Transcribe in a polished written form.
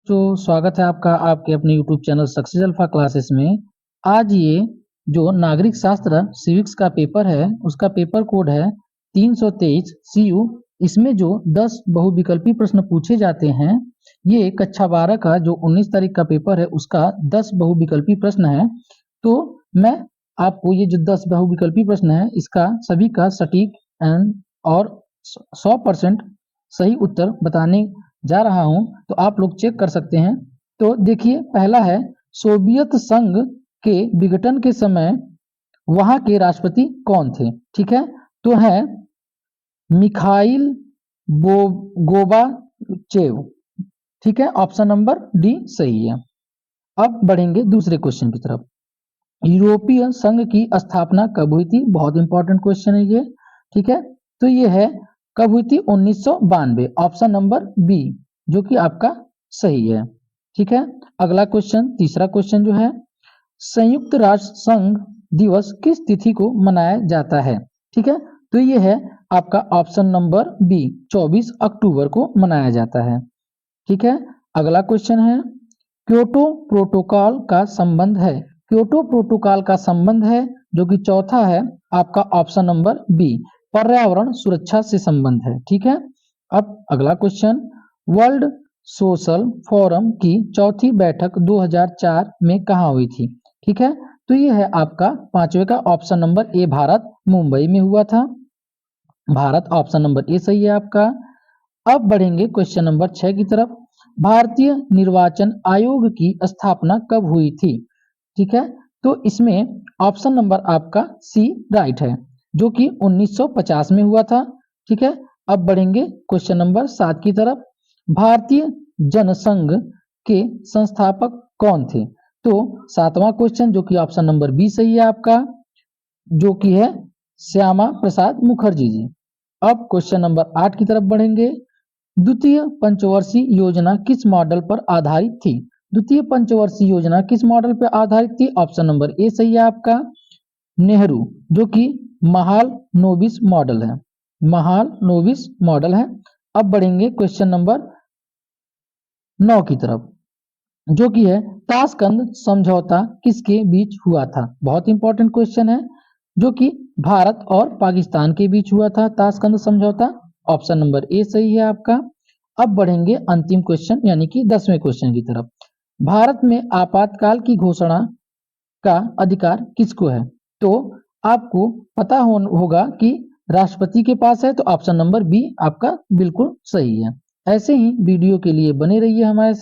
तो स्वागत है आपका आपके अपने YouTube channel success alpha classes में। आज ये जो नागरिक शास्त्र सिविक्स का पेपर है उसका पेपर कोड है 323 CU। इसमें जो 10 बहुविकल्पी प्रश्न पूछे जाते हैं, ये कक्षा 12 का जो 19 तारीख का पेपर है उसका 10 बहुविकल्पी प्रश्न है। तो मैं आपको ये जो 10 बहुविकल्पी प्रश्न है इसका सभी का सटीक एंड और 100% सही उत्तर बताने जा रहा हूं, तो आप लोग चेक कर सकते हैं। तो देखिए, पहला है सोवियत संघ के विघटन के समय वहां के राष्ट्रपति कौन थे। ठीक है, तो है मिखाइल गोबाचेव। ठीक है, ऑप्शन नंबर डी सही है। अब बढ़ेंगे दूसरे क्वेश्चन की तरफ। यूरोपीय संघ की स्थापना कब हुई थी? बहुत इंपॉर्टेंट क्वेश्चन है ये। ठीक है, तो ये है कब हुई थी? 1992, ऑप्शन नंबर बी, जो कि आपका सही है। ठीक है, अगला क्वेश्चन, तीसरा क्वेश्चन जो है, संयुक्त राष्ट्र संघ दिवस किस तिथि को मनाया जाता है? ठीक है, तो ये है आपका ऑप्शन नंबर बी, 24 अक्टूबर को मनाया जाता है। ठीक है, अगला क्वेश्चन है, क्योटो प्रोटोकॉल का संबंध है। क्योटो प्रोटोकॉल का संबंध है, जो कि चौथा है आपका ऑप्शन नंबर बी, पर्यावरण सुरक्षा से संबंध है। ठीक है, अब अगला क्वेश्चन, वर्ल्ड सोशल फोरम की चौथी बैठक 2004 में कहाँ हुई थी? ठीक है, तो ये है आपका पांचवे का option number A, Bharat, Mumbai में हुआ था। भारत, ऑप्शन नंबर ए सही है आपका। अब बढ़ेंगे क्वेश्चन नंबर 6 की तरफ। भारतीय निर्वाचन आयोग की स्थापना कब हुई थी? ठीक है, तो इसमें ऑप्शन नंबर आपका सी राइट है, जो कि 1950 में हुआ था। ठीक है, अब बढ़ेंगे क्वेश्चन नंबर 7 की तरफ। भारतीय जनसंघ के संस्थापक कौन थे? तो सातवां क्वेश्चन, जो कि ऑप्शन नंबर बी सही है आपका, जो कि है श्यामा प्रसाद मुखर्जी जी। अब क्वेश्चन नंबर 8 की तरफ बढ़ेंगे। द्वितीय पंचवर्षीय योजना किस मॉडल पर आधारित थी? द्वितीय पंचवर्षीय योजना किस मॉडल पर आधारित थी? ऑप्शन नंबर ए सही है आपका, नेहरू, जो कि महाल नोबिस मॉडल है। महाल नोबिस मॉडल है। अब बढ़ेंगे क्वेश्चन नंबर 9 की तरफ, जो कि है ताशकंद समझौता किसके बीच हुआ था? बहुत इंपॉर्टेंट क्वेश्चन है, जो कि भारत और पाकिस्तान के बीच हुआ था ताशकंद समझौता। ऑप्शन नंबर ए सही है आपका। अब बढ़ेंगे अंतिम क्वेश्चन यानी कि 10वें क्वेश्चन की तरफ। भारत में आपातकाल की घोषणा का अधिकार किसको है? तो आपको पता होगा कि राष्ट्रपति के पास है, तो ऑप्शन नंबर बी आपका बिल्कुल सही है। ऐसे ही वीडियो के लिए बने रहिए हमारे